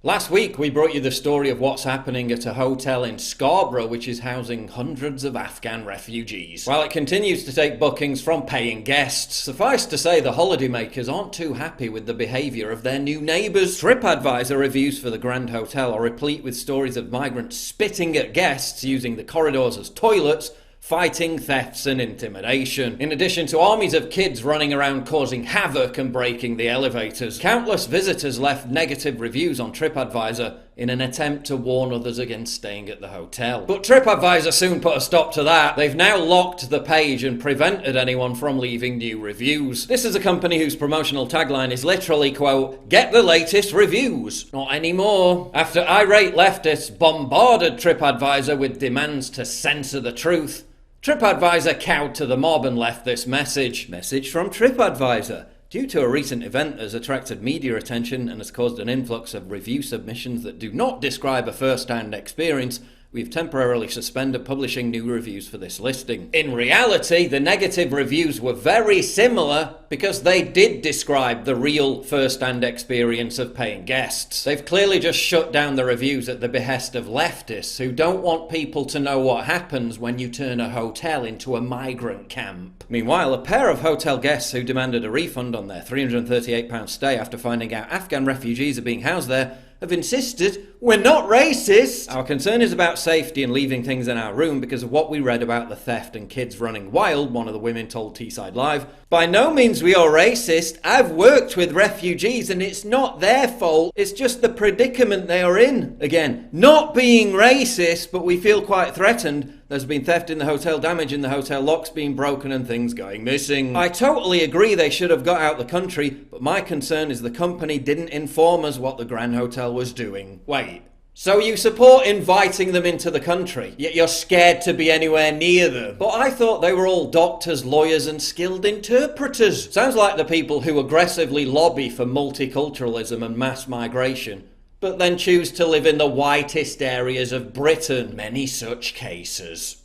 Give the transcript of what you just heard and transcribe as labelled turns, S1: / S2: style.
S1: Last week we brought you the story of what's happening at a hotel in Scarborough which is housing hundreds of Afghan refugees. While it continues to take bookings from paying guests, suffice to say the holidaymakers aren't too happy with the behaviour of their new neighbours. TripAdvisor reviews for the Grand Hotel are replete with stories of migrants spitting at guests using the corridors as toilets, fighting thefts and intimidation. In addition to armies of kids running around causing havoc and breaking the elevators, countless visitors left negative reviews on TripAdvisor in an attempt to warn others against staying at the hotel. But TripAdvisor soon put a stop to that. They've now locked the page and prevented anyone from leaving new reviews. This is a company whose promotional tagline is literally, quote, "Get the latest reviews." Not anymore. After irate leftists bombarded TripAdvisor with demands to censor the truth, TripAdvisor cowed to the mob and left this message. Message from TripAdvisor. Due to a recent event that has attracted media attention and has caused an influx of review submissions that do not describe a first-hand experience, we've temporarily suspended publishing new reviews for this listing. In reality, the negative reviews were very similar because they did describe the real first-hand experience of paying guests. They've clearly just shut down the reviews at the behest of leftists who don't want people to know what happens when you turn a hotel into a migrant camp. Meanwhile, a pair of hotel guests who demanded a refund on their £338 stay after finding out Afghan refugees are being housed there have insisted, "We're not racist. Our concern is about safety and leaving things in our room because of what we read about the theft and kids running wild," one of the women told Teesside Live. "By no means we are racist. I've worked with refugees and it's not their fault. It's just the predicament they are in." Again, not being racist, but we feel quite threatened. There's been theft in the hotel, damage in the hotel, locks being broken and things going missing. I totally agree they should have got out the country, but my concern is the company didn't inform us what the Grand Hotel was doing. Wait, so you support inviting them into the country, yet you're scared to be anywhere near them? But I thought they were all doctors, lawyers and skilled interpreters. Sounds like the people who aggressively lobby for multiculturalism and mass migration, but then choose to live in the whitest areas of Britain. Many such cases.